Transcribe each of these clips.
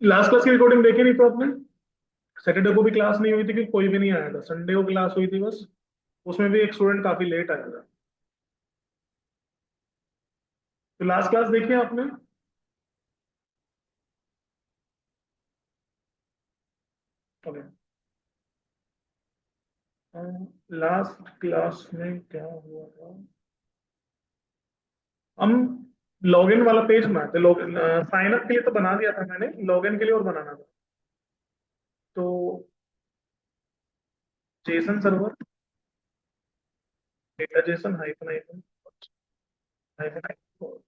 Last class की recording देखी नहीं तो आपने? सैटरडे को भी क्लास नहीं हुई थी कि कोई भी नहीं आया था, संडे को क्लास हुई थी बस। उसमें भी एक स्टूडेंट काफी लेट आया था। तो लास्ट क्लास देखी है आपने? ओके। लास्ट क्लास में क्या हुआ था? हम लॉगिन वाला पेज बनाए थे। लॉगिन साइन अप के लिए तो बना दिया था मैंने, लॉगिन के लिए और बनाना था। तो Jason server, data Jason hyphen hyphen hyphen hyphen.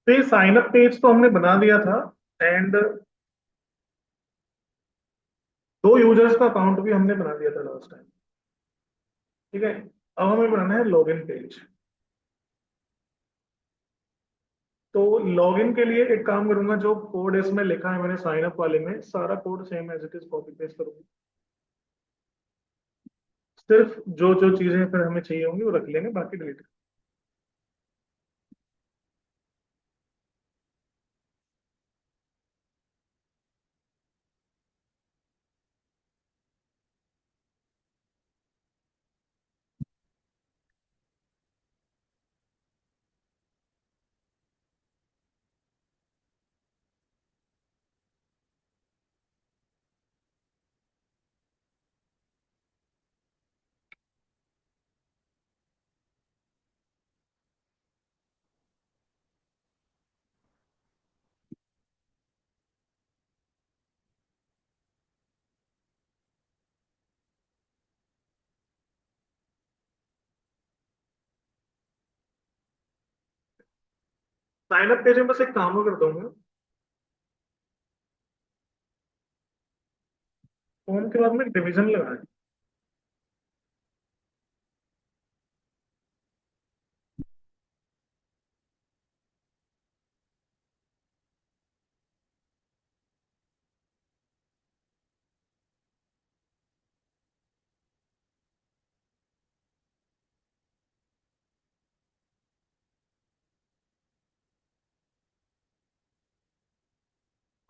तो ये साइन अप पेज तो हमने बना दिया था। एंड दो यूजर्स का अकाउंट भी हमने बना दिया था लास्ट टाइम। ठीक है। अब हमें बनाना है लॉगिन पेज। तो लॉगिन के लिए एक काम करूंगा, जो कोड इसमें लिखा है मैंने साइन अप वाले में, सारा code same as it is copy paste करूंगा। सिर्फ जो जो चीजें फिर हमें चाहिए होंगी वो रख लेंगे, बाकी डिलीट। साइन अप पेज में बस एक काम और कर दूंगा। फॉर्म के बाद में डिवीजन लगाए।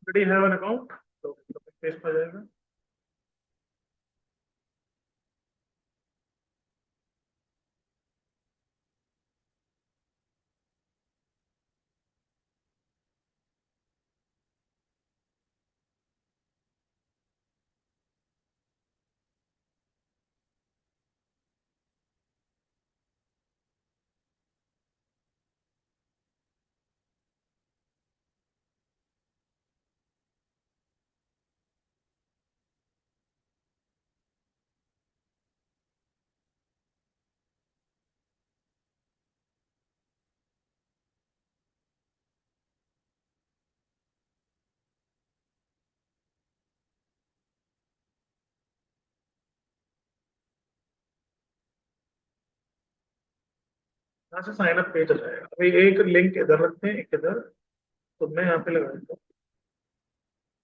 ऑलरेडी हैव एन अकाउंट, तो पेज पर जाएगा। यहाँ से साइन अप पेज आ जाएगा। अभी एक लिंक इधर रखते हैं, एक इधर। तो मैं यहाँ पे लगा देता हूँ,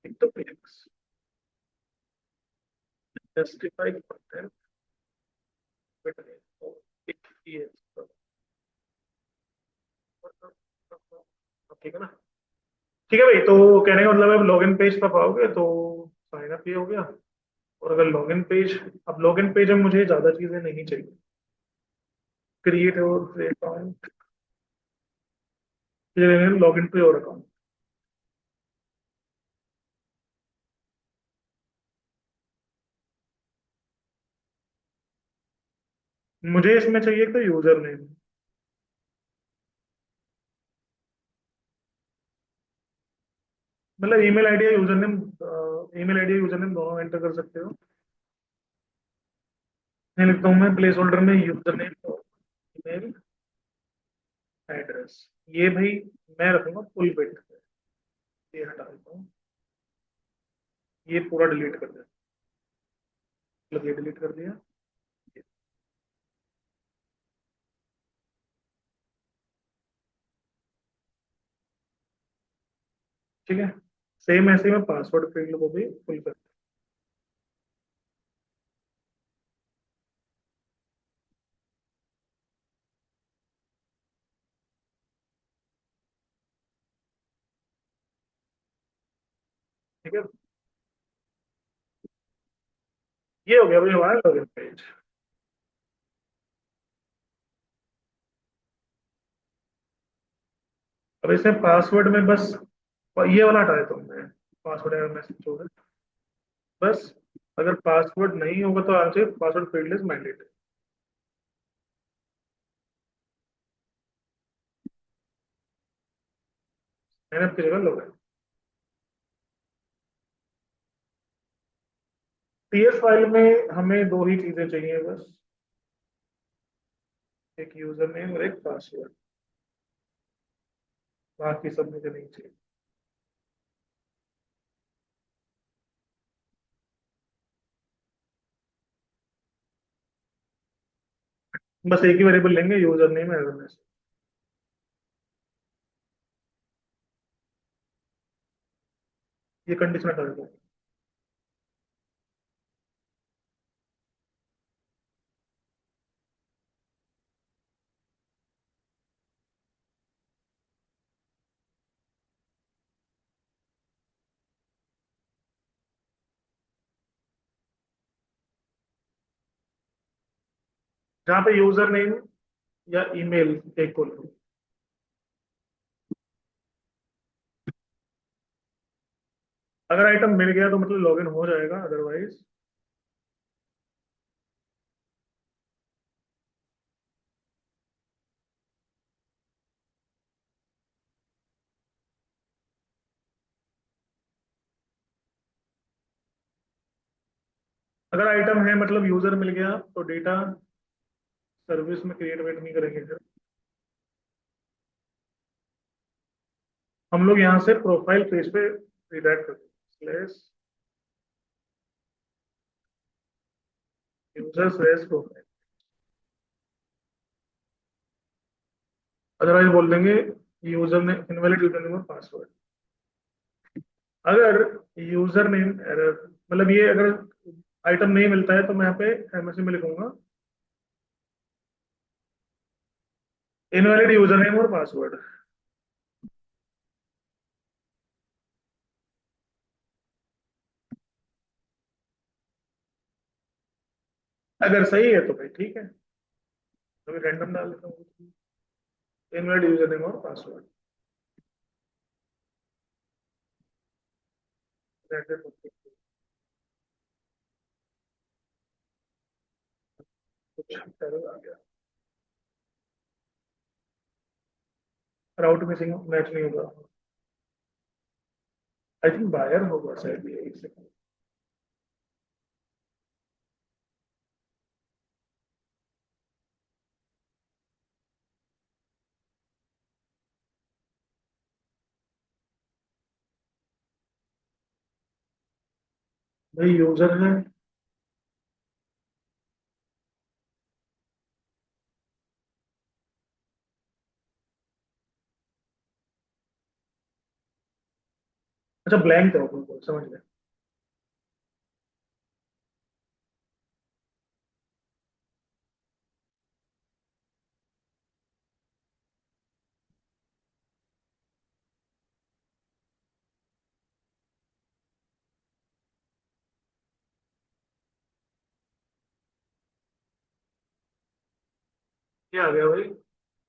एक तो लिंक्स जस्टिफाई कंटेंट, ये ठीक है ना। ठीक है भाई, तो कहने का मतलब है लॉगिन पेज पर पाओगे तो साइन अप ये हो गया। और अगर लॉगिन पेज, अब लॉगिन पेज में मुझे ज्यादा चीजें नहीं चाहिए। क्रिएट और अकाउंट, लॉगिन पे और अकाउंट। मुझे इसमें चाहिए तो यूजर नेम, मतलब ईमेल आईडी या यूजर नेम। ईमेल आईडी या यूजर नेम दोनों एंटर कर सकते हो। मैं लिखता हूँ, मैं प्लेस होल्डर में यूजर नेम और ईमेल एड्रेस। ये भाई मैं रखूंगा फुल बिट। ये हटा देता हूँ, ये पूरा डिलीट कर दिया। मतलब ये डिलीट कर दिया। ठीक है। सेम ऐसे ही मैं पासवर्ड फील्ड को भी फुल कर। ठीक है, ये हो गया भाई हमारा लॉगिन पेज। अब इसमें पासवर्ड में बस ये वाला हटा देता हूँ मैं। पासवर्ड एरर मैसेज होगा बस। अगर पासवर्ड नहीं होगा तो answer password field is mandatory. मैंने आपकी जगह लॉगिन। पीएस फाइल में हमें दो ही चीजें चाहिए बस, एक यूजर नेम और एक पासवर्ड। बाकी सब मुझे नहीं चाहिए। बस एक ही वेरिएबल लेंगे, यूजर नेम एरर मैसेज। ये कंडीशन हटा देता हूँ। जहाँ पे यूजर नेम या ईमेल एक को लो। अगर आइटम मिल गया तो मतलब लॉगिन हो जाएगा, अदरवाइज। अगर आइटम है मतलब यूजर मिल गया तो डेटा सर्विस में क्रिएट वेट नहीं करेंगे फिर। हम लोग यहाँ से प्रोफाइल पेज पे रिडायरेक्ट करते हैं, slash user slash profile. Otherwise बोल देंगे यूजर ने इनवैलिड यूजर नेम और पासवर्ड। अगर यूजर नेम एरर, मतलब ये अगर आइटम नहीं मिलता है तो मैं यहाँ पे एमएससी में लिखूंगा इनवैलिड यूजर नेम और पासवर्ड। अगर सही है तो भाई ठीक है, तो रैंडम डाल देता हूँ इनवैलिड यूजर नेम और पासवर्ड। कुछ एरर आ गया, राउट मिसिंग मैच नहीं होगा। आई थिंक बायर होगा शायद ये, एक सेकंड। भाई यूजर है, अच्छा ब्लैंक है बिल्कुल, समझ गया। ये आ गया भाई,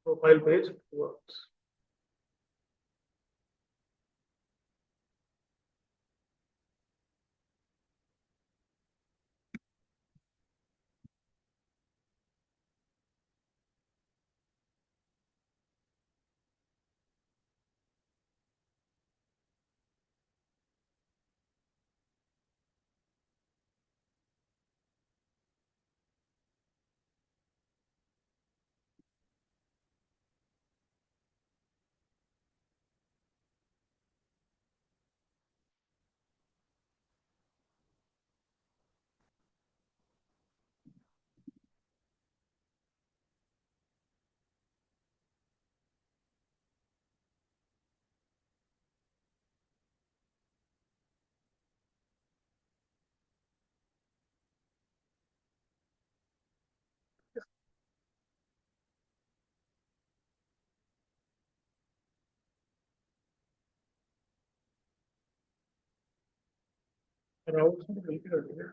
प्रोफाइल पेज वर्क्स। राउट में गलती कर दी है।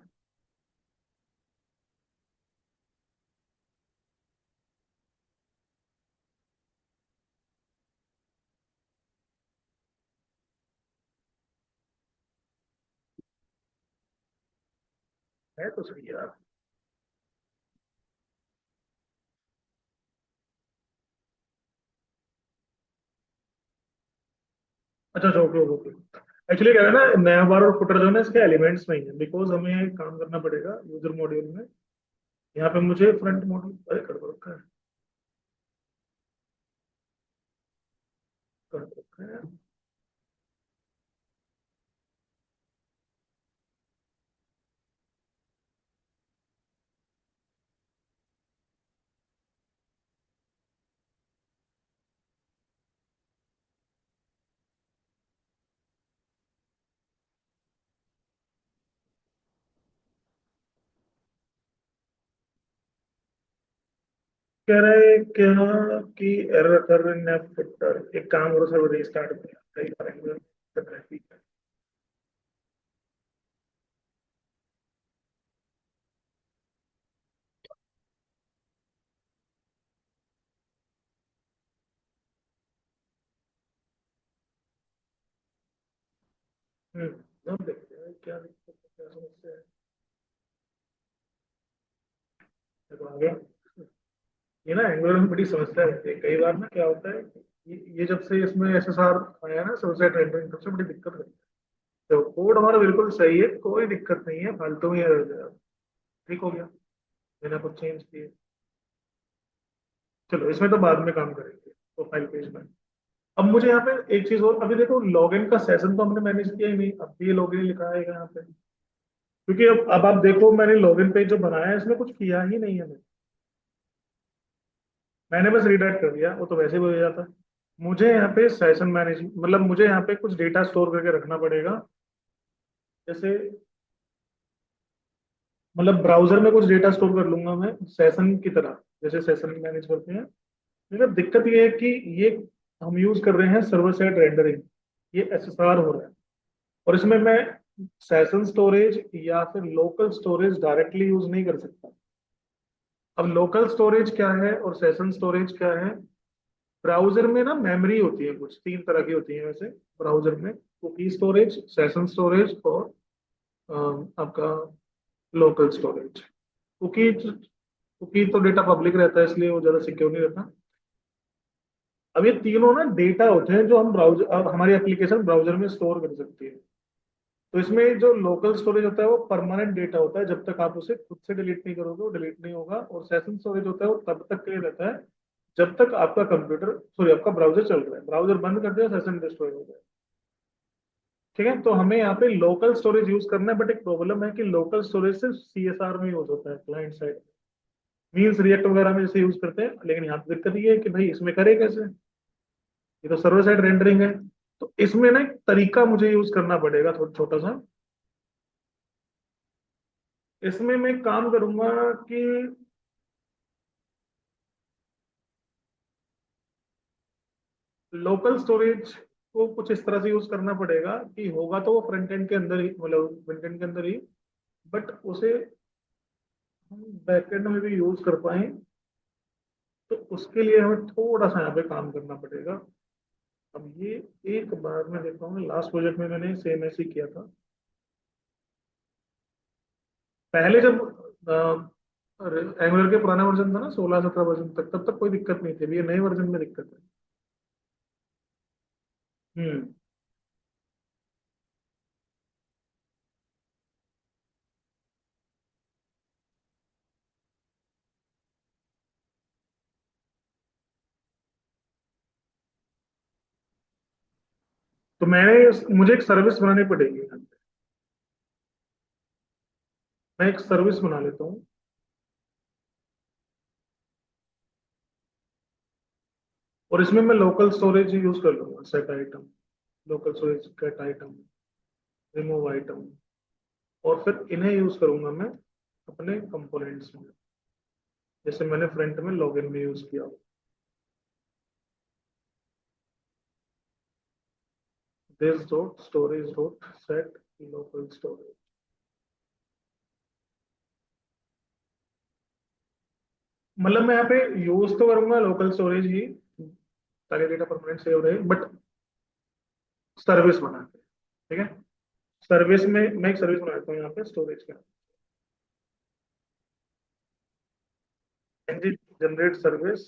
है तो सही यार। अच्छा अच्छा, ओके ओके। एक्चुअली क्या है ना, नया बार और फुटर जो है ना इसके एलिमेंट्स में ही है, बिकॉज हमें काम करना पड़ेगा यूजर मॉड्यूल में। यहाँ पे मुझे फ्रंट मॉड्यूल अरे कर दो रखा है, कर दो रखा है। कह रहे क्या कि एरर कर नया फुटर, एक काम करो सर्वर रीस्टार्ट कर, कई बार ठीक है। अब देखते हैं क्या दिक्कत है, क्या समस्या है। देखो आ गया। ये ना एंगुलर में बड़ी समस्या रहती है कई बार ना, क्या होता है कि ये जब से इसमें एसएसआर आया ना, सबसे ट्रेंडिंग, सबसे बड़ी दिक्कत रहती है। तो कोड हमारा बिल्कुल सही है, कोई दिक्कत नहीं है, फालतू में ठीक हो गया बिना कुछ चेंज किए। चलो इसमें तो बाद में काम करेंगे प्रोफाइल पेज में। अब मुझे यहाँ पे एक चीज और, अभी देखो लॉगिन का सेशन तो हमने मैनेज किया ही नहीं, अब भी ये लॉगिन लिखा है यहाँ पे, क्योंकि अब आप देखो मैंने लॉगिन पेज जो बनाया है इसमें कुछ किया ही नहीं है मैंने बस रीडायरेक्ट कर दिया, वो तो वैसे भी हो जाता। मुझे यहाँ पे सेशन मैनेज मतलब मुझे यहाँ पे कुछ डेटा स्टोर करके रखना पड़ेगा, जैसे मतलब ब्राउजर में कुछ डेटा स्टोर कर लूंगा मैं सेशन की तरह, जैसे सेशन मैनेज करते हैं। लेकिन दिक्कत ये है कि ये हम यूज कर रहे हैं सर्वर साइड रेंडरिंग, ये एसएसआर हो रहा है, और इसमें मैं सेशन स्टोरेज या फिर लोकल स्टोरेज डायरेक्टली यूज नहीं कर सकता। अब लोकल स्टोरेज क्या है और सेशन स्टोरेज क्या है? ब्राउजर में ना मेमोरी होती है, कुछ तीन तरह की होती है वैसे ब्राउजर में, कुकी स्टोरेज, सेशन स्टोरेज और आपका लोकल स्टोरेज। कुकी कुकी तो डेटा पब्लिक रहता है इसलिए वो ज्यादा सिक्योर नहीं रहता। अब ये तीनों ना डेटा होते हैं जो हम ब्राउजर, अब हमारी एप्लीकेशन ब्राउजर में स्टोर कर सकती है। तो इसमें जो लोकल स्टोरेज होता है वो परमानेंट डेटा होता है, जब तक आप उसे खुद से डिलीट नहीं करोगे वो डिलीट नहीं होगा। और सेशन स्टोरेज होता है वो तब तक के लिए रहता है जब तक आपका कंप्यूटर, सॉरी आपका ब्राउजर चल रहा है, ब्राउजर बंद कर दिया सेशन डिस्ट्रॉय हो गया। ठीक है, तो हमें यहाँ पे लोकल स्टोरेज यूज करना है, बट एक प्रॉब्लम है कि लोकल स्टोरेज सिर्फ सीएसआर में यूज होता है क्लाइंट साइड, मीन्स रिएक्ट वगैरह में जैसे यूज करते हैं। लेकिन यहाँ पे दिक्कत ये है कि भाई इसमें करे कैसे, ये तो सर्वर साइड रेंडरिंग है। तो इसमें ना एक तरीका मुझे यूज करना पड़ेगा थोड़ा छोटा सा। इसमें मैं एक काम करूंगा कि लोकल स्टोरेज को कुछ इस तरह से यूज करना पड़ेगा कि होगा तो वो फ्रंट एंड के अंदर ही, मतलब फ्रंट एंड के अंदर ही, बट उसे हम बैक एंड में भी यूज कर पाए। तो उसके लिए हमें थोड़ा सा यहाँ पे काम करना पड़ेगा। अब ये एक बार मैं देखता हूँ, लास्ट प्रोजेक्ट में मैंने सेम ऐसे ही किया था। पहले जब एंगुलर के पुराना वर्जन था ना 16-17 वर्जन तक, तब तक कोई दिक्कत नहीं थी, अभी ये नए वर्जन में दिक्कत है। हम्म। तो मुझे एक सर्विस बनानी पड़ेगी यहाँ पे। मैं एक सर्विस बना लेता हूँ, और इसमें मैं लोकल स्टोरेज यूज कर लूंगा, set item, local storage gate item, remove item, और फिर इन्हें यूज करूंगा मैं अपने कंपोनेंट्स में, जैसे मैंने फ्रंट में लॉगिन में यूज किया। This dot storage dot set local storage. मतलब मैं यहाँ पे यूज तो करूंगा लोकल स्टोरेज ही, ताकि डेटा परमानेंट सेव रहे, बट सर्विस बना के, ठीक है। सर्विस में मैं एक सर्विस बनाता हूँ यहाँ पे स्टोरेज का, एनजी जनरेट सर्विस,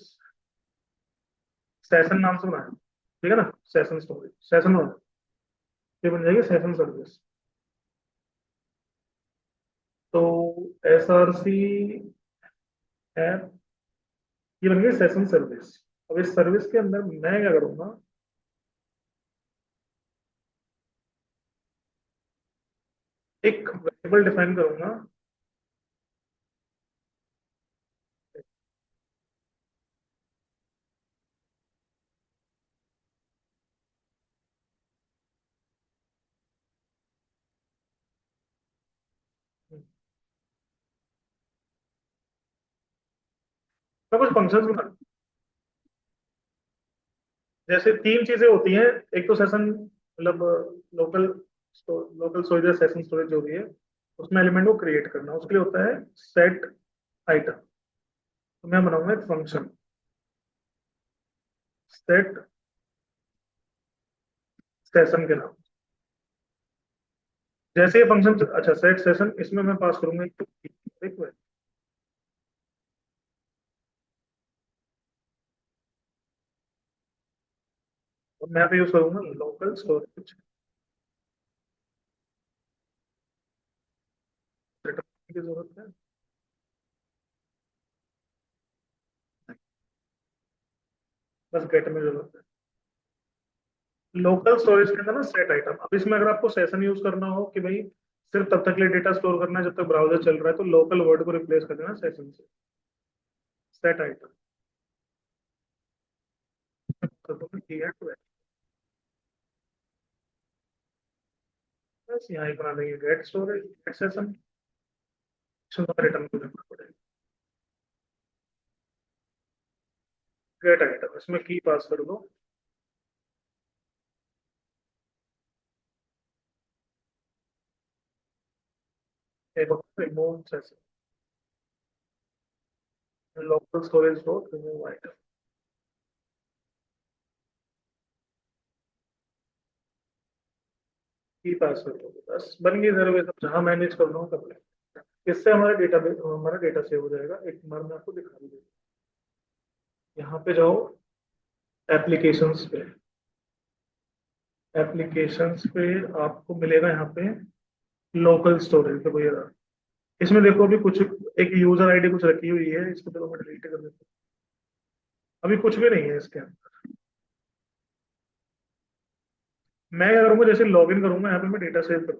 सेशन नाम से बनाया, ठीक है ना, सेशन स्टोरेज सेशन वाला, ये बन जाएगी सेशन सर्विस। तो एस आर सी ऐप, ये बन गई सेशन सर्विस। अब इस सर्विस के अंदर मैं क्या करूंगा, एक वेरिएबल डिफाइन करूंगा। मैं कुछ फंक्शंस बना, जैसे तीन चीजें होती हैं। एक तो सेशन, मतलब local local storage, session storage जो भी है, उसमें एलिमेंट को क्रिएट करना, उसके लिए होता है सेट आइटम। तो मैं बनाऊंगा एक फंक्शन सेट सेशन के नाम। जैसे ये फंक्शन, अच्छा सेट सेशन, इसमें मैं पास करूंगा एक और मैं यहाँ पे यूज करूंगा लोकल स्टोरेज की जरूरत है। बस गेट में जरूरत है। लोकल स्टोरेज के अंदर ना सेट आइटम, अब इसमें अगर आपको सेशन यूज करना हो कि भाई सिर्फ तब तक के लिए डेटा स्टोर करना है जब तक ब्राउजर चल रहा है, तो लोकल वर्ड को रिप्लेस कर देना सेशन से, सेट आइटम। तो तुमने किया तो है, बस यहाँ ही बना देंगे get storage get session, return को करना पड़ेगा गेट आइटम, इसमें की पास कर दो। Remove session, local storage dot remove item, की पास कर दो, बस बन गई सर्विस। अब जहाँ मैनेज कर रहा हूँ कर ले, इससे हमारा डेटा, हमारा डेटा सेव हो जाएगा। एक बार मैं आपको दिखा दूँ, यहाँ पे जाओ एप्लीकेशंस पे, एप्लीकेशंस पे आपको मिलेगा यहाँ पे लोकल स्टोरेज, तो भैया इसमें देखो अभी कुछ एक यूजर आईडी कुछ रखी हुई है, इसको देखो मैं डिलीट कर देता हूँ। अभी कुछ भी नहीं है इसके अंदर। मैं क्या करूंगा, जैसे लॉग इन करूंगा यहाँ पे मैं डेटा सेव कर,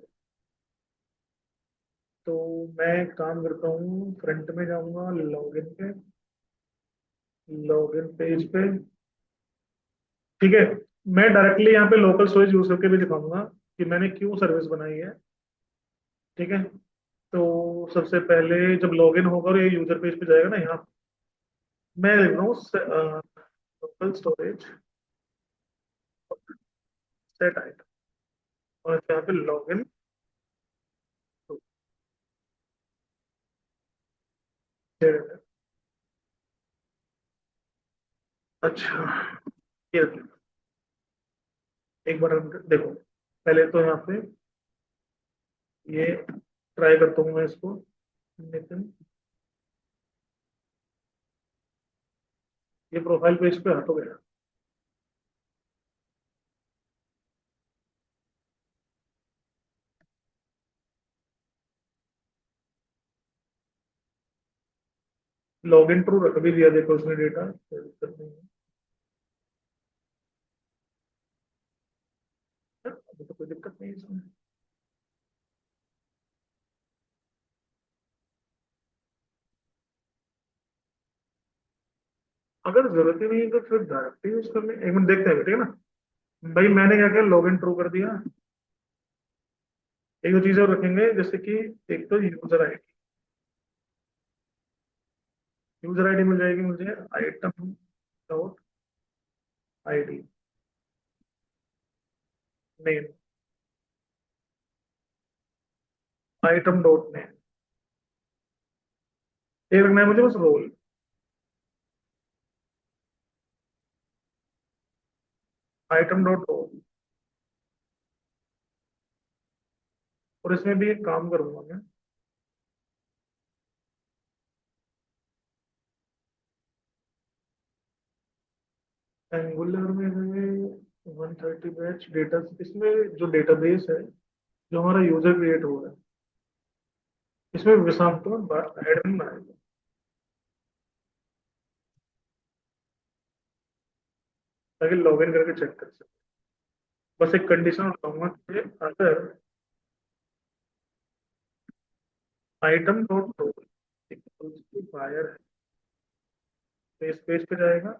तो मैं एक काम करता हूँ, फ्रंट में जाऊंगा लॉग इन पे, लॉग इन पेज पे, ठीक है। मैं डायरेक्टली यहाँ पे लोकल स्टोरेज यूज करके भी दिखाऊंगा कि मैंने क्यों सर्विस बनाई है, ठीक है। तो सबसे पहले जब लॉगिन होगा और ये यूजर पेज पे जाएगा ना, यहाँ मैं लिख रहा हूँ लोकल स्टोरेज सेट आइटम, और यहाँ पे लॉगिन। अच्छा, ये एक बार हम देखो, पहले तो यहाँ पे ये ट्राई करता हूँ मैं इसको, नितिन, ये प्रोफाइल पेज पे हट हो गया। लॉगिन ट्रू रख भी दिया, देखो उसने डेटा, कोई दिक्कत नहीं है, अभी तो कोई दिक्कत नहीं है इसमें। अगर जरूरत ही नहीं है तो फिर डायरेक्ट यूज कर ले, एक मिनट देखते हैं, ठीक है ना। भाई मैंने क्या किया, लॉगिन ट्रू कर दिया। एक दो चीजें और रखेंगे, जैसे कि एक तो यूजर आईडी मिल जाएगी मुझे, item dot ID name, item dot name, ये रखना है मुझे बस रोल, आइटम डॉट रोल। और इसमें भी एक काम करूंगा मैं, एंगुलर में 130 बैच डेटा, इसमें जो डेटाबेस है जो हमारा यूजर क्रिएट हो रहा है, इसमें विशाम को एडमिन बनाएगा, ताकि लॉगिन करके चेक कर सके। बस एक कंडीशन बताऊंगा कि अगर आइटम डॉट रोल बायर है तो इस पेज पे जाएगा,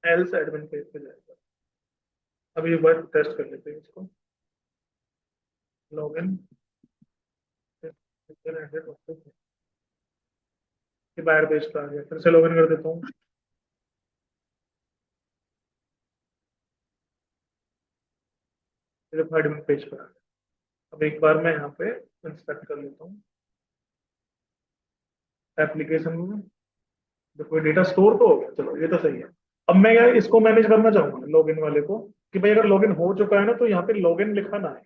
एल्स एडमिन पेज पे जाएगा। अब ये वर्ड टेस्ट कर लेते हैं इसको, लॉगिन, ये बायर पेज पे आ गया, फिर से लॉगिन कर देता हूँ, सिर्फ एडमिन पेज पर आ गया। अब एक बार मैं यहाँ पे इंस्पेक्ट कर लेता हूँ एप्लीकेशन में, देखो डेटा स्टोर तो हो गया, चलो ये तो सही है। अब मैं यार इसको मैनेज करना चाहूंगा लॉगिन वाले को, कि भाई अगर लॉगिन हो चुका है ना तो यहाँ पे लॉगिन लिखा ना है।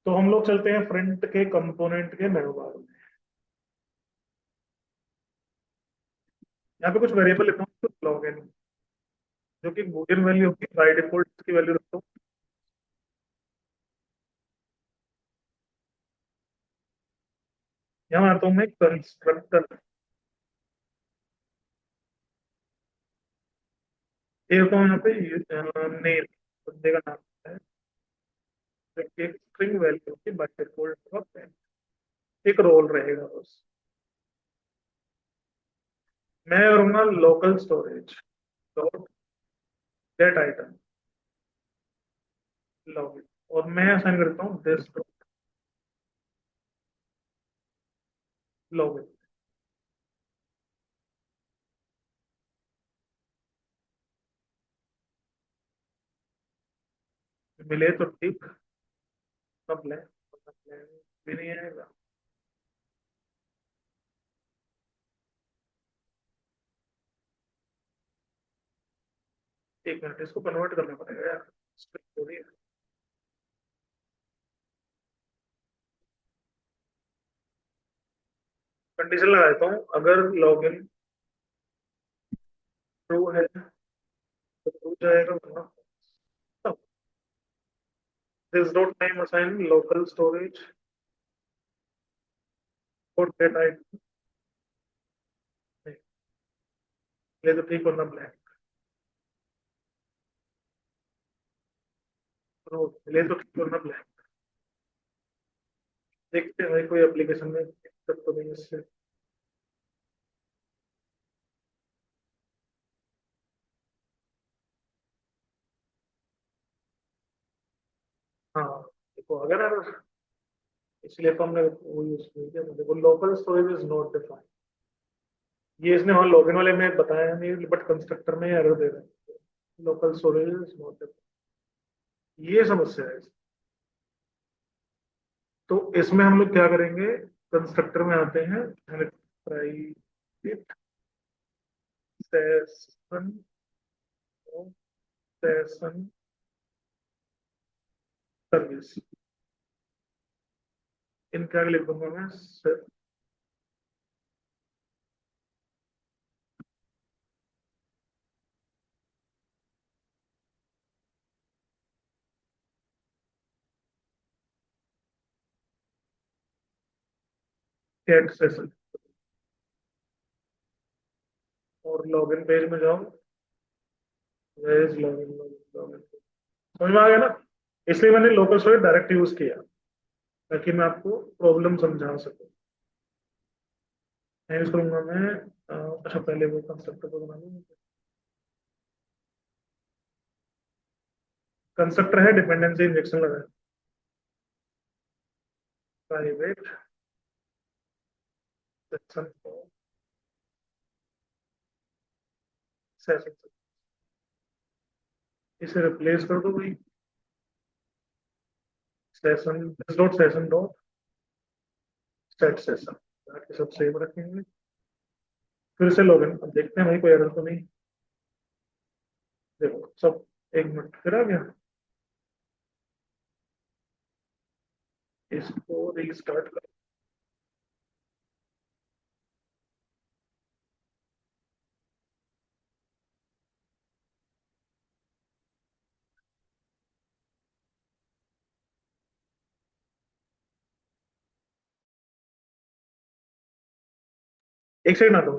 तो हम लोग चलते हैं फ्रंट के कंपोनेंट के मेनू बार में, यहाँ पे कुछ वेरिएबल लिखता हूँ लॉगिन, जो कि बूलियन वैल्यू होगी, बाय डिफॉल्ट की वैल्यू रखता हूँ यहाँ आता हूँ मैं कंस्ट्रक्टर। एक तो यहाँ पे नेम, बंदे का नाम है, जो कि एक स्ट्रिंग वैल्यू की बाय डिफॉल्ट, एक रोल रहेगा बस। मैं करूंगा local storage dot gate item login, और मैं असाइन करता हूँ दिस डॉट लॉगिन। मिले तो ठीक, सब लें, भी नहीं आएगा। एक मिनट, इसको कन्वर्ट करना पड़ेगा यार, स्ट्रिंग थोड़ी है। कंडीशन लगा देता हूँ, अगर लॉगिन ट्रू है तो ट्रू जाएगा, वरना this dot time assign local storage dot gate item. ये तो ठीक होना ब्लैंक, ट्रू ले तो ठीक होना ब्लैंक। देखते हैं भाई कोई एप्लीकेशन में दिक्कत तो नहीं इससे। हाँ, देखो अगर इसलिए तो हमने वो यूज किया, देखो local storage is not defined. ये इसने वहाँ लॉगिन वाले में बताया नहीं, बट कंस्ट्रक्टर में एरर दे रहा है, local storage is not defined, ये समस्या है। तो इसमें हम लोग क्या करेंगे, कंस्ट्रक्टर में आते हैं, प्राइवेट सेशन, सेशन सर्विस, इनका लिख दूंगा मैं सेट सेशन। और लॉगिन पेज में जाओ, वेयर इज लॉगिन, लॉगिन समझ में आ गया ना। इसलिए मैंने लोकल स्टोरेज डायरेक्ट यूज किया, ताकि मैं आपको प्रॉब्लम समझा सकूं। मैं यूज करूंगा मैं अच्छा, पहले वो कंस्ट्रक्टर को बना लूंगा। कंस्ट्रक्टर है, डिपेंडेंसी इंजेक्शन लगा है, प्राइवेट सेक्शन सेशन, इसे रिप्लेस कर दो भाई, session dot session dot set session, ताकि सब सेव रखेंगे। फिर से लॉगिन, अब देखते हैं भाई कोई एरर तो नहीं। देखो सब, एक मिनट फिर आ गया, इसको रीस्टार्ट कर। एक सेकंड आ दो।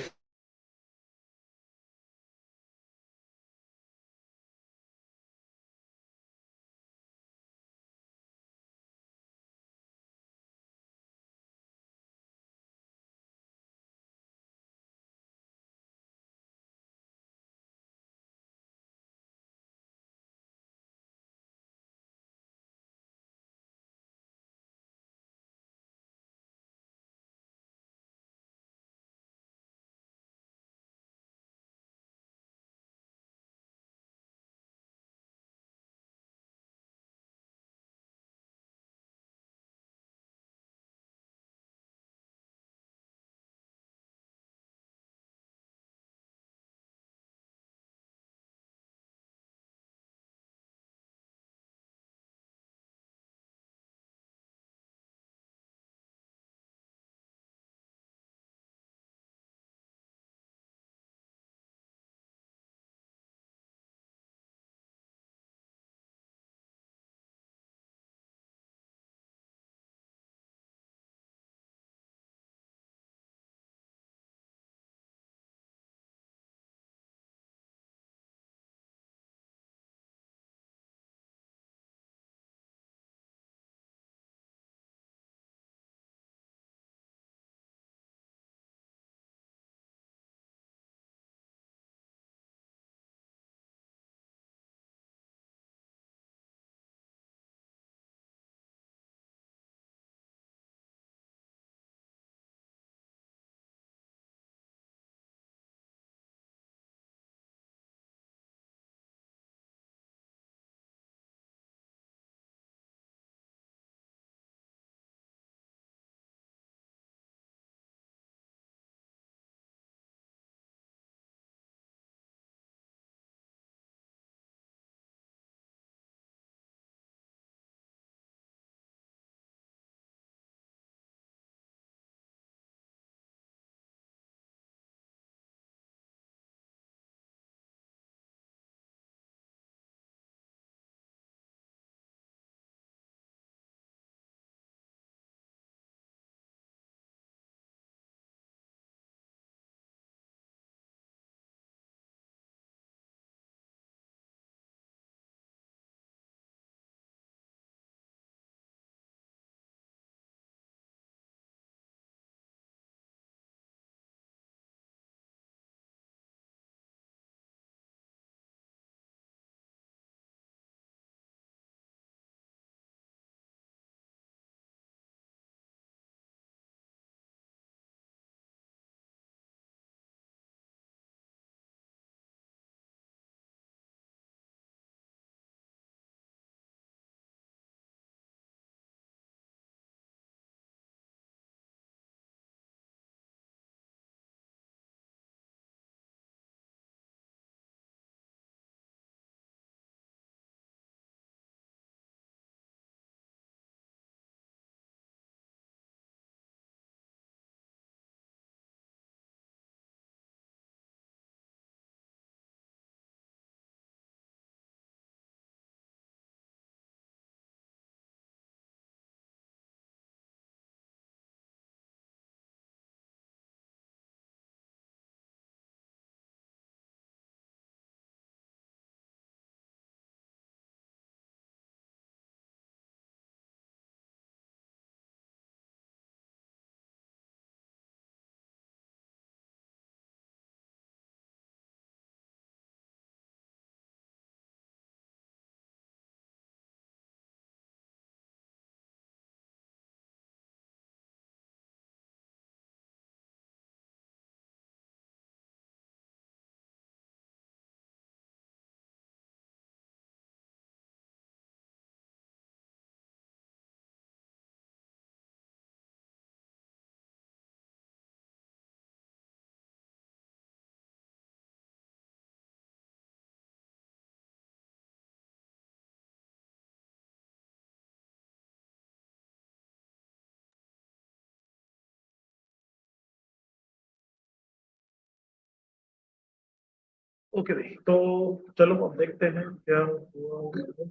ओके भाई, तो चलो अब देखते हैं क्या हुआ।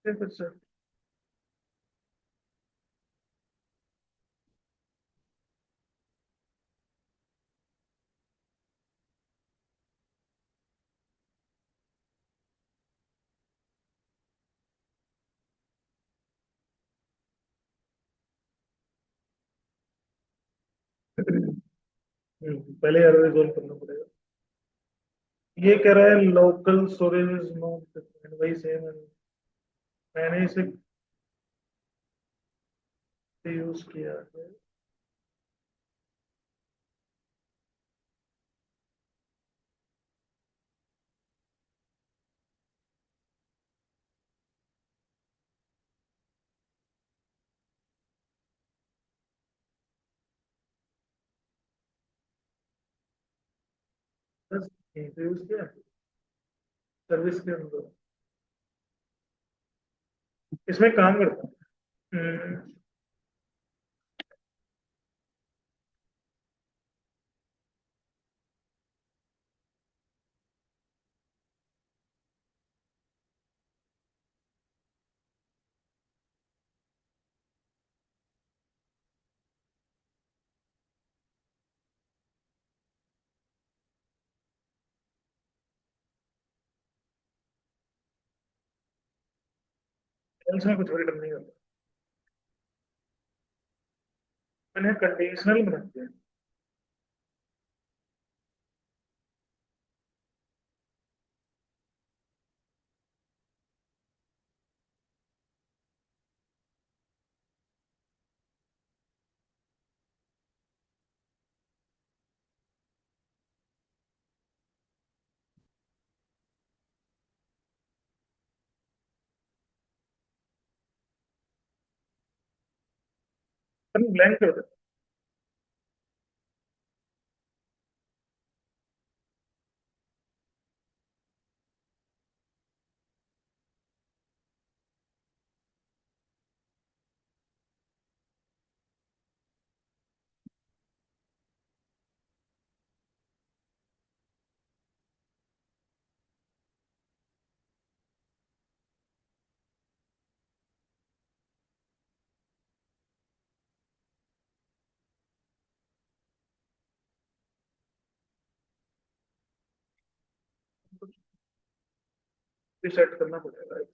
फिर से पहले एरर रिजोल्व करना पड़ेगा। ये कह रहा है local storage is not defined, वही सेम है। मैंने इसे यूज किया है। बस यहीं पे यूज किया, सर्विस के अंदर। इसमें काम करता हूँ। इसमें कुछ रिटर्न नहीं होता। मैंने कंडीशनल बना दिया। मैंने ब्लैंक कर दिया। रिसेट करना पड़ेगा।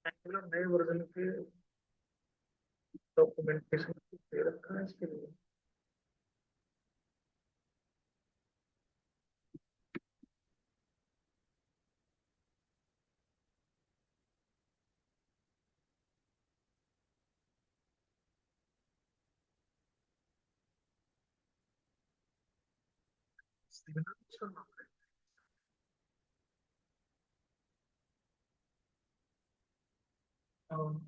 एंगुलर नए वर्जन के डॉक्यूमेंटेशन दे रखा है इसके लिए।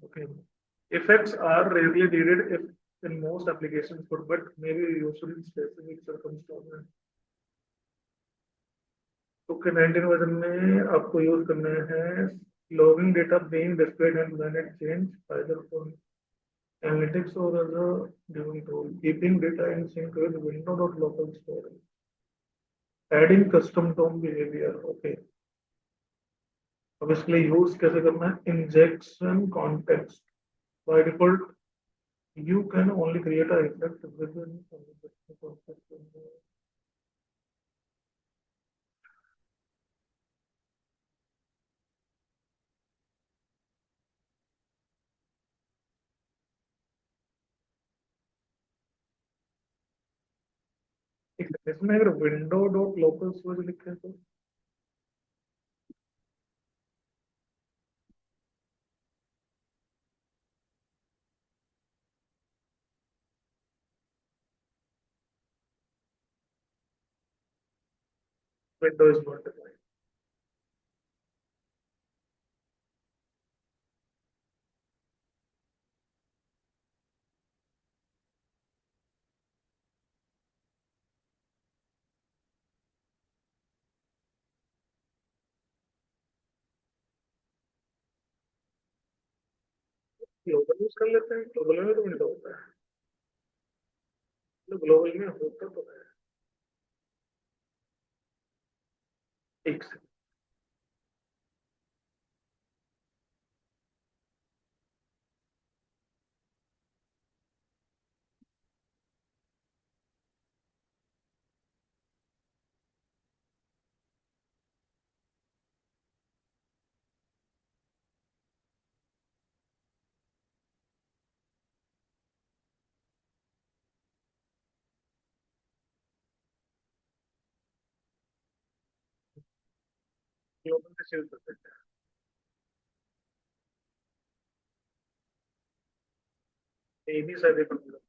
Okay. Effects are rarely needed if in most applications, but maybe useful in specific circumstances. Okay 19 version में आपको यूज करने हैं logging data being displayed and when it change either for analytics or as a during tool, keeping data in sync with window.local storage, adding custom tone behavior. Okay, अब इसके लिए use कैसे करना है? Injection context by default you can only create a effect within the context. इसमें अगर window dot local storage लिखे तो window is not defined. Global use कर लेते हैं, ग्लोबल में तो विंडो होता है, तो ग्लोबल में होता तो है। एक से ग्लोबल कैसे यूज करते हैं? ये भी शायद एक मतलब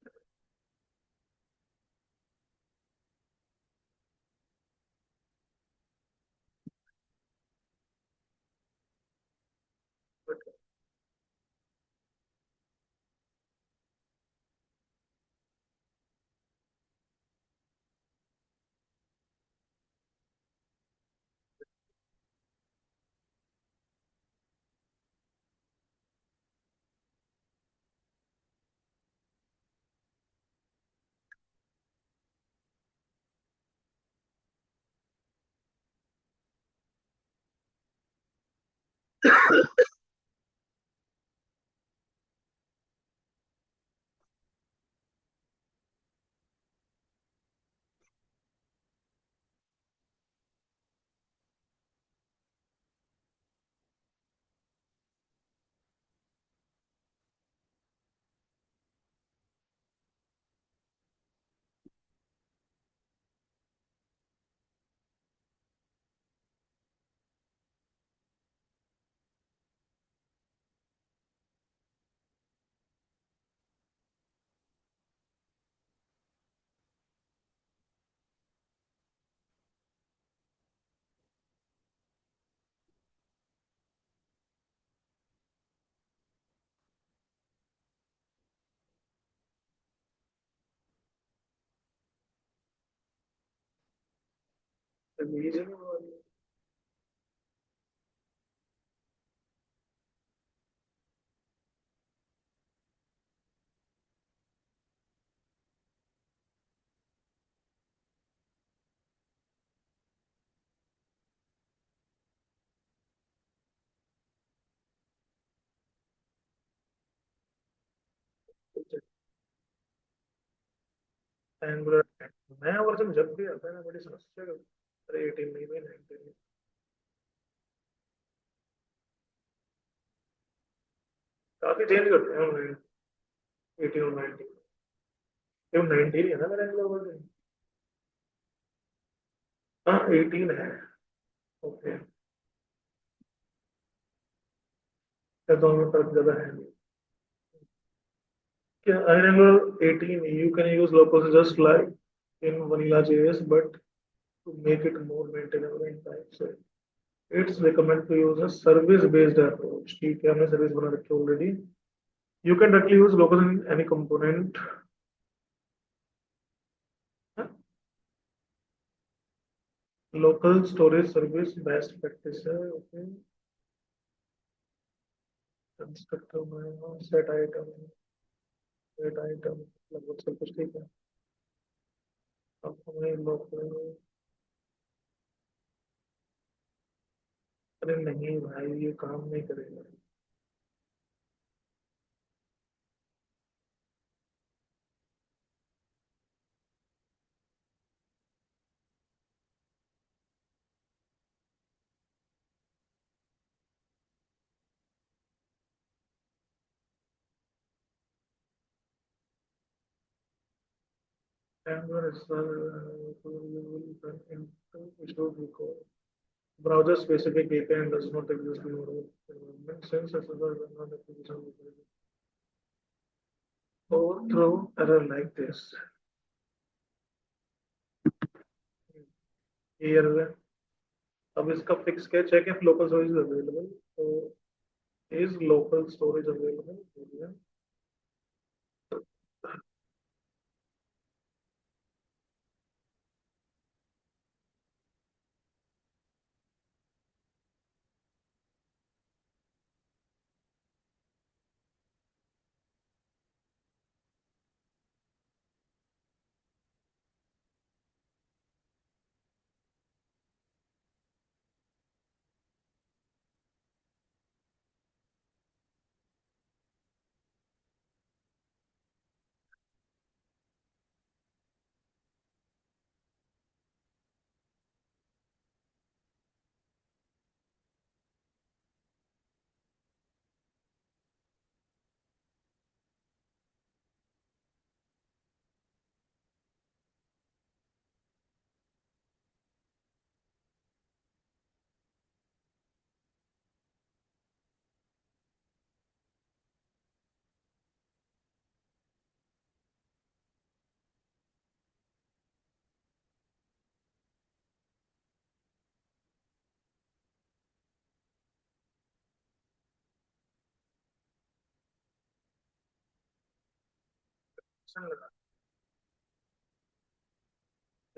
रीजन एंगुलर नया वर्जन जब भी आता है ना बड़ी समस्या का। अरे 18 नहीं भाई 19 काफी चेंज करते हैं ऑनलाइन। 18 और 19। ये 19 ही है ना मेरे लोगों। हाँ 18 है। ओके। क्या दोनों में फर्क ज्यादा है नहीं? क्या Angular 18 you can use locals just like in vanilla JS but to make it more maintainable in time so it's recommend to use a service based approach ठीक है हमने सर्विस बना रखी है already you can directly use locals in any component local storage service best practice है okay constructor में set item लगभग सब कुछ ठीक है अब हमें लोकल अरे नहीं भाई ये काम नहीं करेगा Angular is into record browser specific API and does not exist in our environment since SSL is not application overthrow error like this. ये error है अब इसका फिक्स क्या check if local storage available तो इज लोकल स्टोरेज अवेलेबल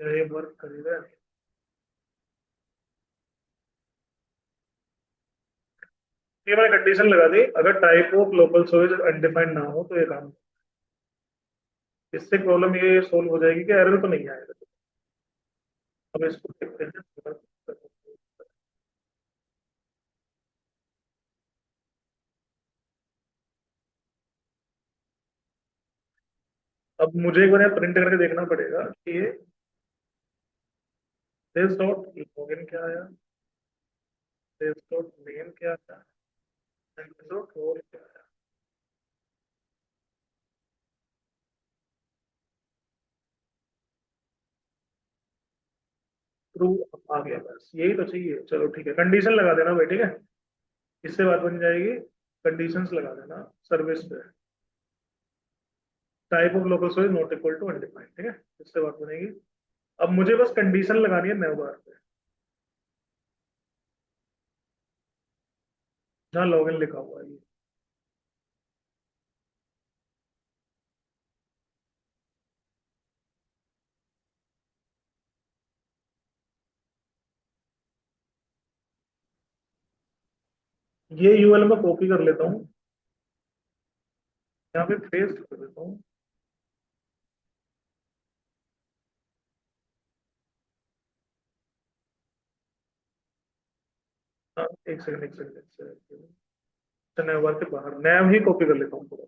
ये work करेगा ये मैंने कंडीशन लगा दी अगर type of local storage undefined ना हो तो ये काम इससे प्रॉब्लम ये सोल्व हो जाएगी कि एरर तो नहीं आएगा अब इसको देखते हैं अब मुझे एक बार प्रिंट करके देखना पड़ेगा कि ये सेल्स डॉट लॉगिन क्या आया सेल्स डॉट मेन क्या आया सेल्स डॉट रोल क्या आया ट्रू आ गया बस यही तो चाहिए चलो ठीक है कंडीशन लगा देना भाई ठीक है इससे बात बन जाएगी कंडीशंस लगा देना सर्विस पे type of local storage not equal to undefined ठीक है इससे बात बनेगी अब मुझे बस कंडीशन लगानी है नए बार पे जहाँ लॉगिन लिखा हुआ है ये यूएल में कॉपी कर लेता हूँ यहाँ पे पेस्ट कर देता हूँ हाँ, एक सेकंड अच्छा नए बार के बाहर नया ही कॉपी कर लेता हूँ पूरा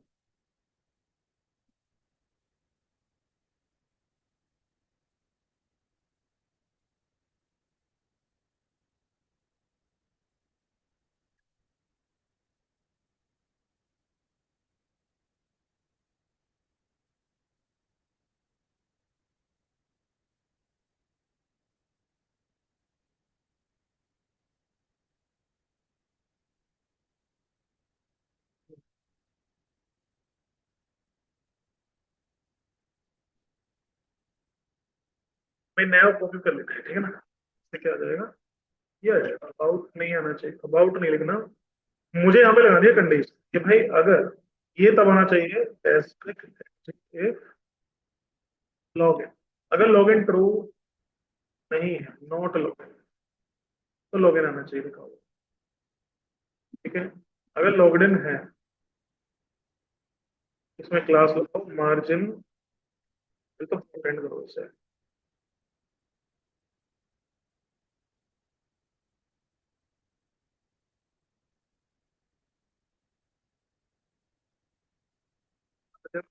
भाई नया कॉपी कर लेते हैं, ठीक है ना। इससे क्या आ जाएगा, ये आ जाएगा, अबाउट नहीं आना चाहिए, अबाउट नहीं लिखना। मुझे यहाँ पे लगा दिया कंडीशन कि भाई अगर ये तब आना चाहिए लॉग इन, अगर लॉग इन ट्रू नहीं है, नॉट लॉग इन, तो लॉग इन आना चाहिए लिखा हुआ, ठीक है। अगर लॉग्ड इन है, इसमें क्लास लगाओ मार्जिन, फिर तो प्रिंट करो इसे।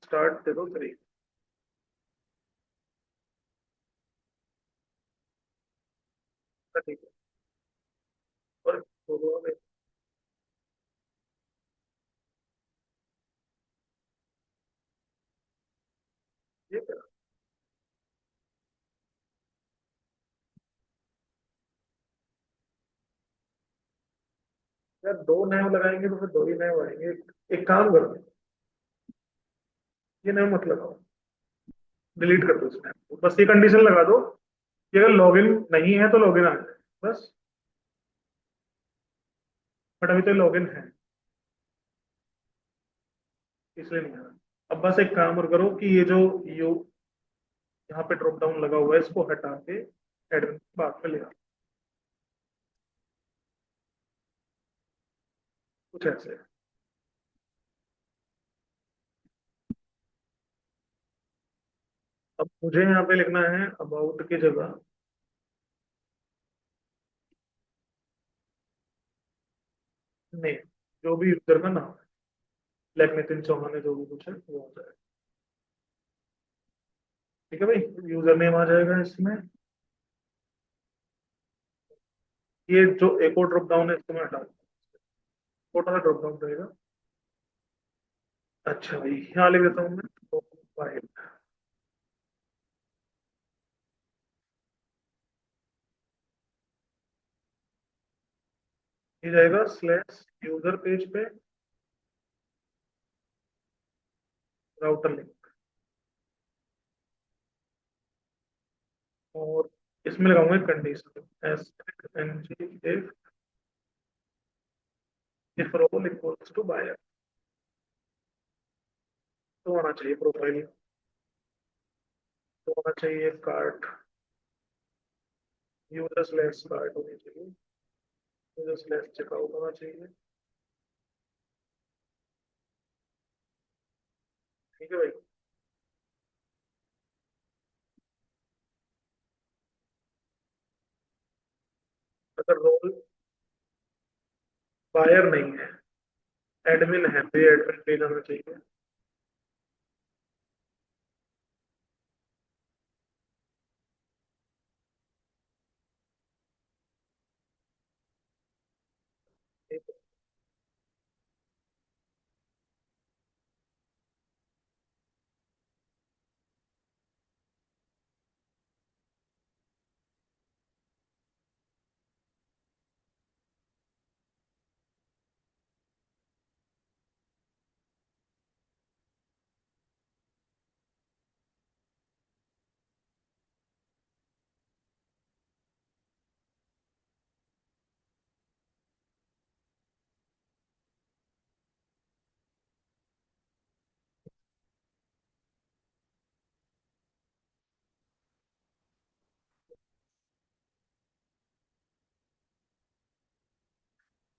स्टार्ट दे दो 3। ठीक है। और ये क्या, यार दो नए लगाएंगे तो फिर दो ही नए आएंगे। एक काम करो, ये नया मत लगाओ, डिलीट कर दो इसमें, बस ये कंडीशन लगा दो कि अगर लॉगिन नहीं है तो लॉगिन आ जाए, बस। बट अभी तो लॉगिन है, इसलिए नहीं आ रहा। अब बस एक काम और करो कि ये जो यू यहाँ पे ड्रॉप डाउन लगा हुआ है, इसको हटा के एडमिन बाद में ले आओ, कुछ ऐसे। अब मुझे यहाँ पे लिखना है अबाउट की जगह, नेम, जो भी यूजर का नाम है, लाइक नितिन चौहान है, जो भी कुछ है वो हो जाएगा। ठीक है भाई, यूजर नेम आ जाएगा इसमें। ये जो एक और ड्रॉप डाउन है इसको मैं हटा दूँ, छोटा सा ड्रॉप डाउन रहेगा। अच्छा भाई, यहाँ लिख देता हूँ मैं प्रोफाइल, ये जाएगा स्लैश यूजर पेज पे राउटर लिंक, और इसमें लगाऊंगा condition N G if role equals to buyer, तो आना चाहिए प्रोफाइल, तो होना चाहिए कार्ट, यूजर स्लैश कार्ट होनी चाहिए, यूजर स्लैश चेकआउट होना चाहिए। ठीक है भाई। अगर रोल बायर नहीं है, एडमिन है, तो ये एडमिन पेज आना चाहिए।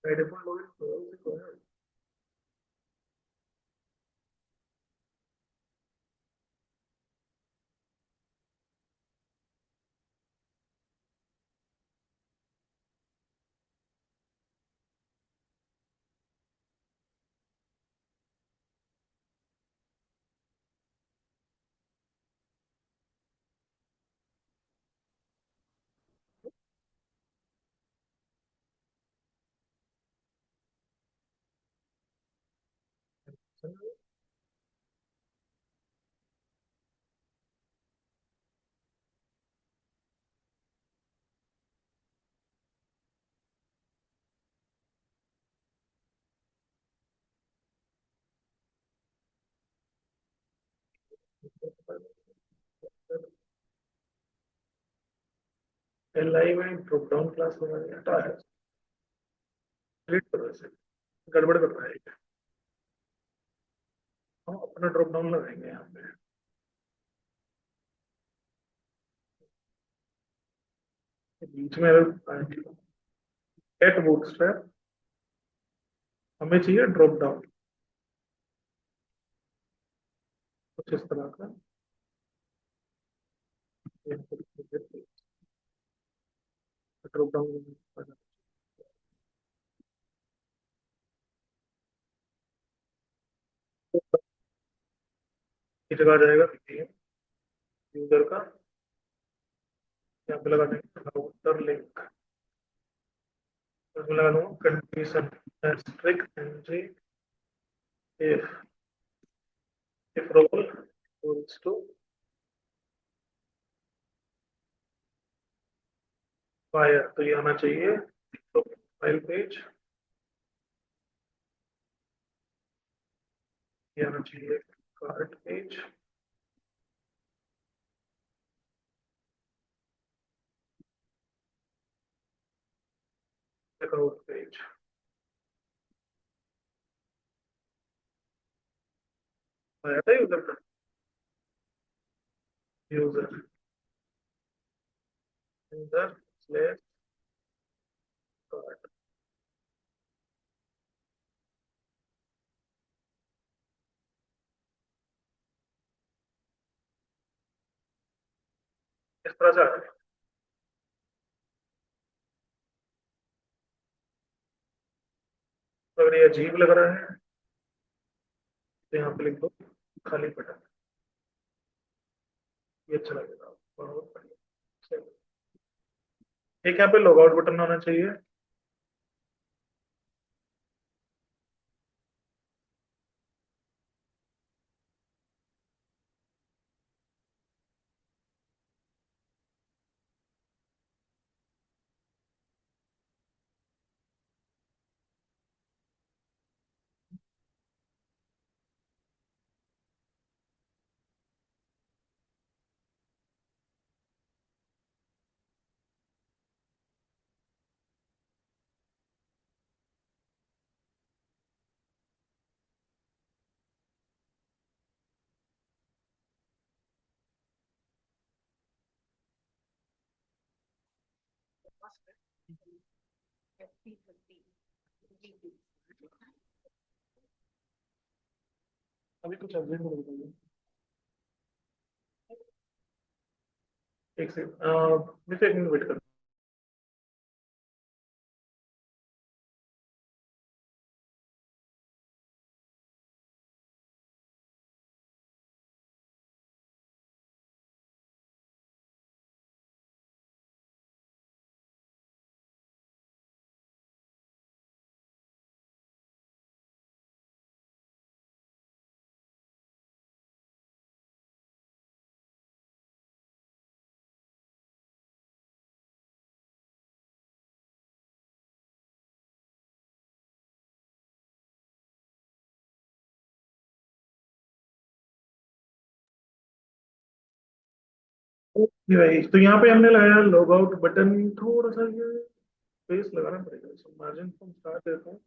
By default login L I में ड्रॉप डाउन क्लास लगा दिया, हटा है, डिलीट करो इसे, गड़बड़ कर रहा है ये। हम अपना ड्रॉप डाउन लगाएंगे यहाँ पे, बीच में गेट बूटस्ट्रैप, हमें चाहिए ड्रॉप डाउन कुछ इस तरह का, ड्रॉप डाउन की जगह आ जाएगा यूजर का, यहाँ पे लगा देंगे राउटर लिंक, उसमें लगा दूंगा condition strict NG if if role equals to fire, तो ये आना चाहिए फाइल पेज, ये आना चाहिए कार्ट पेज, चेकआउट पेज, आया था यूजर का, यूजर यूजर स्लैश कार्ट, इस तरह से आ जाएगा। तो अगर ये अजीब लग रहा है तो यहाँ पे लिख दो खाली बटन, ये अच्छा लगेगा, बहुत बढ़िया। चलो, एक यहाँ पे लॉग आउट बटन होना चाहिए, अभी कुछ अर्जेंट नहीं बताइए, एक सेकंड मुझे एक मिनट वेट कर। ये भाई, तो यहाँ पे हमने लगाया लॉग आउट बटन, थोड़ा सा ये स्पेस लगाना पड़ेगा, मार्जिन को हटा देता हूँ,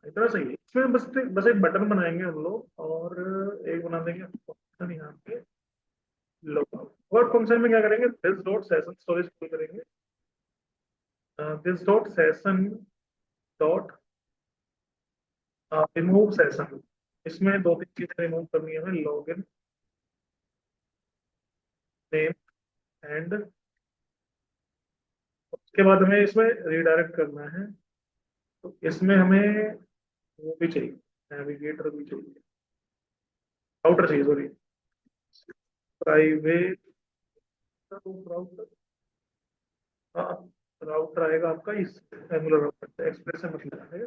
इतना सही है। इसमें बस एक बटन बनाएंगे हम लोग, और एक बना देंगे फंक्शन यहाँ पे लॉग आउट, और फंक्शन में क्या करेंगे, दिस डॉट सेशन स्टोरेज खोल करेंगे, this dot session dot remove session, इसमें दो तीन चीजें रिमूव करनी है हमें, लॉग इन नेम एंड, उसके बाद हमें इसमें रिडायरेक्ट करना है, तो इसमें हमें वो भी चाहिए, नेविगेटर भी चाहिए, राउटर चाहिए, सॉरी, प्राइवेट राउटर, हाँ, राउटर आएगा आपका इस एंगुलर राउटर, एक्सप्रेस से मतलब है,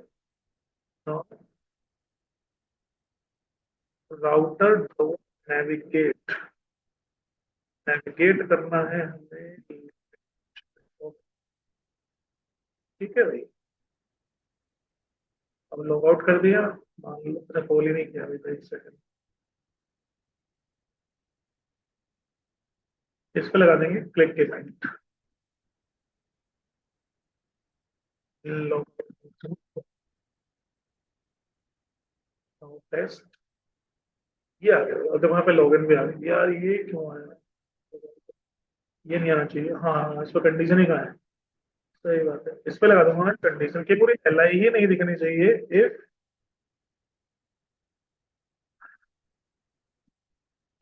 राउटर डॉट नेविगेट, नेविगेट करना है हमें, ठीक है भाई। अब लॉग आउट कर दिया, मान लो मैंने कॉल ही नहीं किया अभी, तो एक सेकंड, इस पे लगा देंगे क्लिक इवेंट लॉग टेस्ट। ये आ गया और वहां पे लॉगिन भी आ गया यार, ये क्यों आया? ये नहीं आना चाहिए। हाँ हाँ, इस पर कंडीशन ही कहाँ है? सही बात है, इस पे लगा दूंगा मैं कंडीशन की पूरी एल आई ही नहीं दिखनी चाहिए if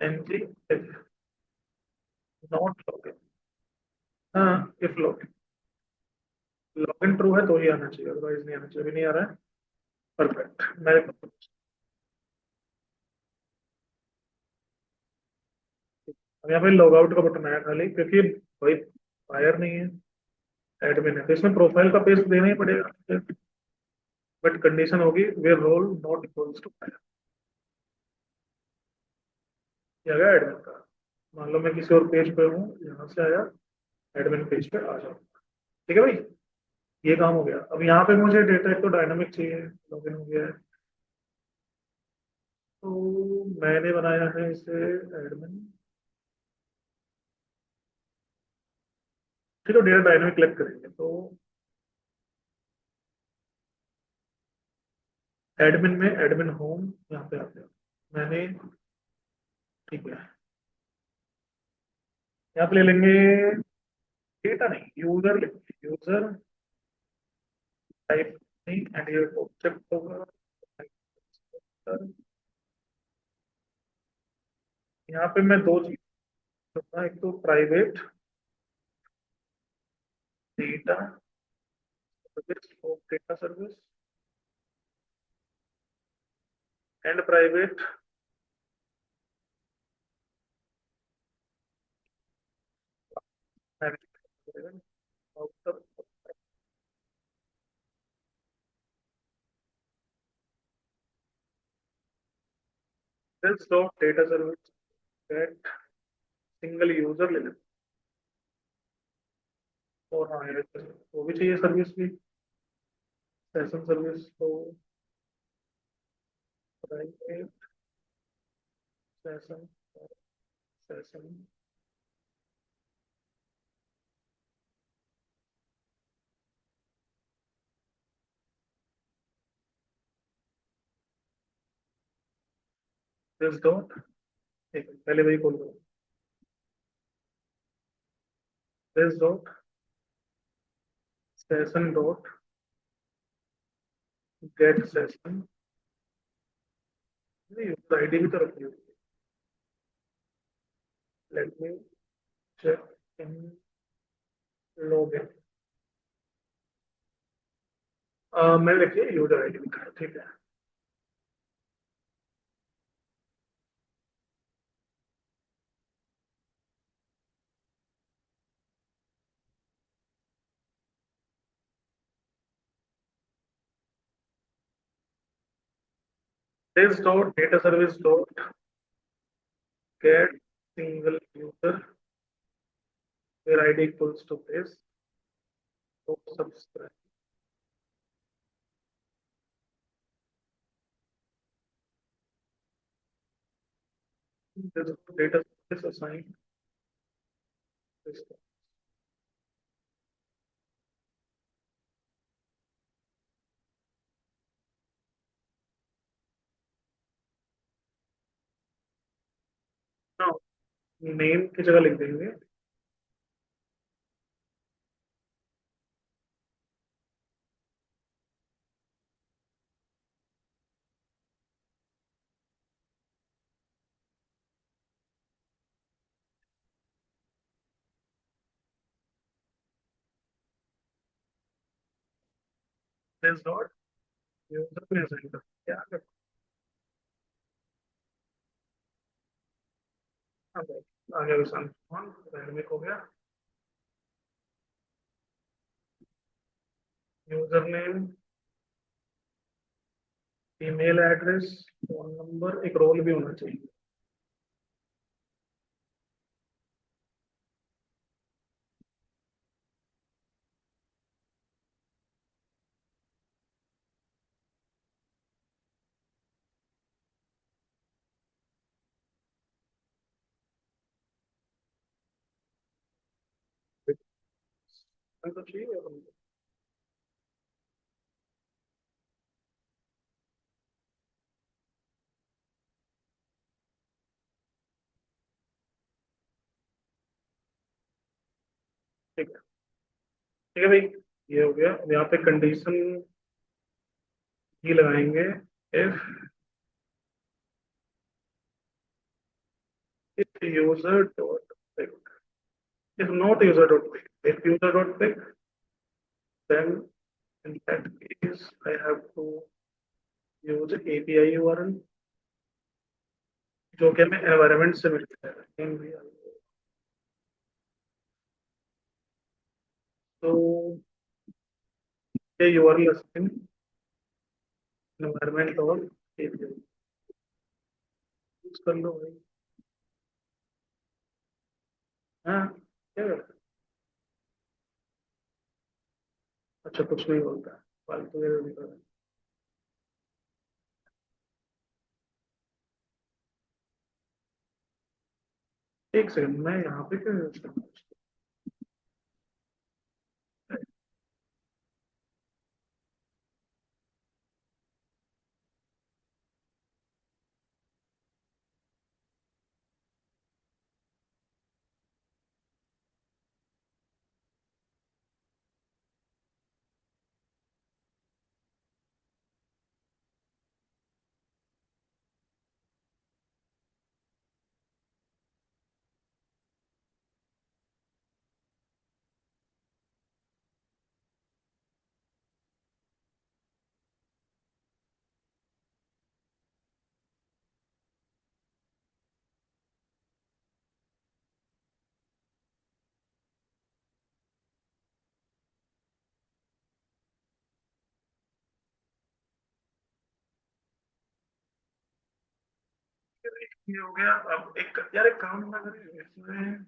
N G if not login. हाँ, इफ लॉगिन लॉगिन ट्रू है तो ही आना चाहिए, अदरवाइज नहीं आना चाहिए। अभी नहीं आ रहा है। परफेक्ट। मेरे अब यहाँ पे लॉग आउट का बटन आया खाली, क्योंकि भाई फायर नहीं है, एडमिन है, तो इसमें प्रोफाइल का पेज देना ही पड़ेगा। बट कंडीशन होगी where role not equals to fire. ये आ गया एडमिन का। मान लो मैं किसी और पेज पे हूँ, यहाँ से आया एडमिन पेज पे आ जाओ। ठीक है भाई, ये काम हो गया। अब यहाँ पे मुझे डेटा एक तो डायनामिक चाहिए, लॉगिन हो गया है। तो मैंने बनाया है इसे एडमिन। ठीक है, डेटा डायनामिक कलेक्ट करेंगे तो एडमिन में एडमिन होम यहाँ पे आते हैं। मैंने, ठीक है, यहाँ पे ले लेंगे डेटा नहीं, यूजर लेंगे। यूजर टाइप नहीं, एंड ये ऑब्जेक्ट होगा। यहाँ पे मैं दो चीज दूंगा, एक तो private data service, data service and private outer this dot data service get single user ले लेते हैं। और हाँ, ये वो भी चाहिए सर्विस भी, सेशन सर्विस तो private session session this dot, एक पहले वही खोल दो, this dot session dot get session. User ID भी तो रखी हुई है। Let me check in login. मैं देखिए यूजर आईडी लिखा है, ठीक है। This dot data service dot get single user where id equals to this, तो subscribe this data is assigned this। now name की जगह लिख देंगे this dot यूजर पे असाइन कर क्या कर। आगे विशाल डायनेमिक हो गया। User name, email address, phone number, एक रोल भी होना चाहिए। तो चाहिए अपन को। ठीक है, ठीक है भाई, ये हो गया। अब यहाँ पे कंडीशन ही लगाएंगे। If if user dot pic, if not user dot pic, if user dot pic, then in that case I have to use API URL जो कि हमें एनवायरनमेंट से मिलता है। तो ये URL असाइन एनवायरनमेंट और API यूज कर लो भाई। हाँ, क्या करते हैं? अच्छा, कुछ नहीं बोलता, फालतू के नहीं कर। एक सेकंड, मैं यहाँ पे क्यों यूज कर रहा हूँ? ये हो गया। अब एक यार, एक काम ना करें इसमें,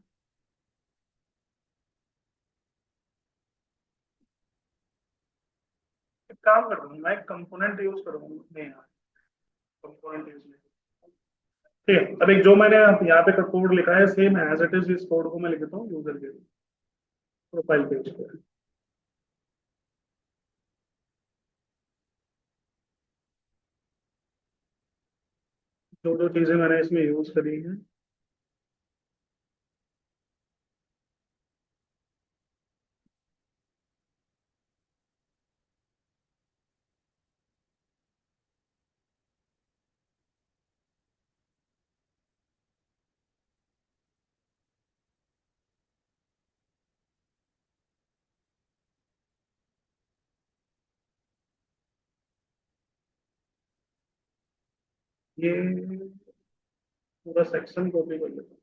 एक काम कर दूँ, मैं कंपोनेंट यूज करूँगा। नहीं यार, कंपोनेंट यूज नहीं। ठीक है, अब एक जो मैंने यहाँ पे कोड लिखा है सेम एज इट इज, इस कोड को मैं लिखता हूँ यूजर के प्रोफाइल पेज पे। जो जो चीजें मैंने इसमें यूज करी हैं, ये पूरा सेक्शन कॉपी कर लेता हूँ।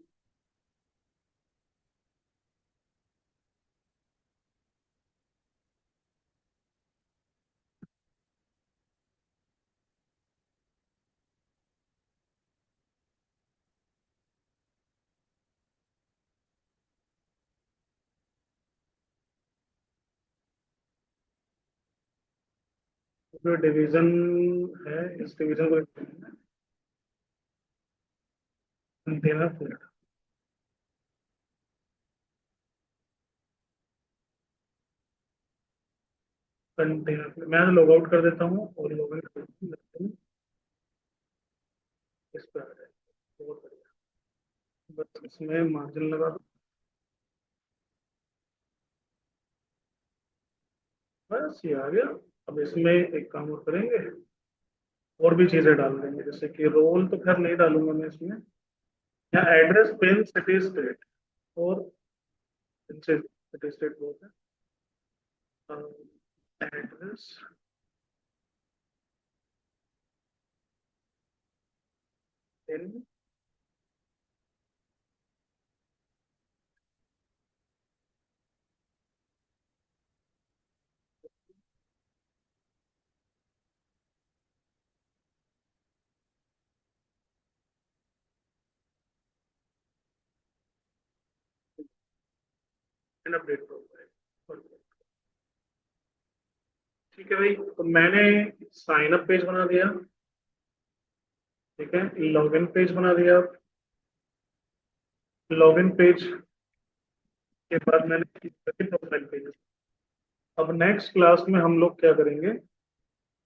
जो डिवीजन है, इस डिवीजन को कंटेनर फ्लैट, कंटेनर फ्लैट मैं लॉग आउट कर देता हूँ और लॉग इन कर देता हूँ। इस पर आ जाए, बहुत बढ़िया। बस इसमें मार्जिन लगा दो, बस ये आ गया। अब इसमें एक काम और करेंगे, और भी चीजें डाल देंगे, जैसे कि रोल तो खैर नहीं डालूंगा मैं इसमें, या एड्रेस पिन सिटी स्टेट, और सिटी स्टेट बहुत है, address pin, and update profile. ठीक है भाई, तो मैंने साइन अप पेज बना दिया। ठीक है, लॉगिन पेज बना दिया। लॉगिन पेज के बाद मैंने प्रोफाइल पेज, अब नेक्स्ट क्लास में हम लोग क्या करेंगे,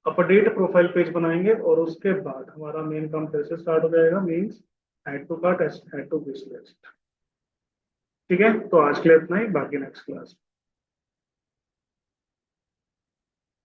अपडेट प्रोफाइल पेज बनाएंगे और उसके बाद हमारा मेन काम फिर से स्टार्ट हो जाएगा, means add to cart, add to wish list. ठीक है, तो आज के लिए इतना ही, बाकी नेक्स्ट क्लास।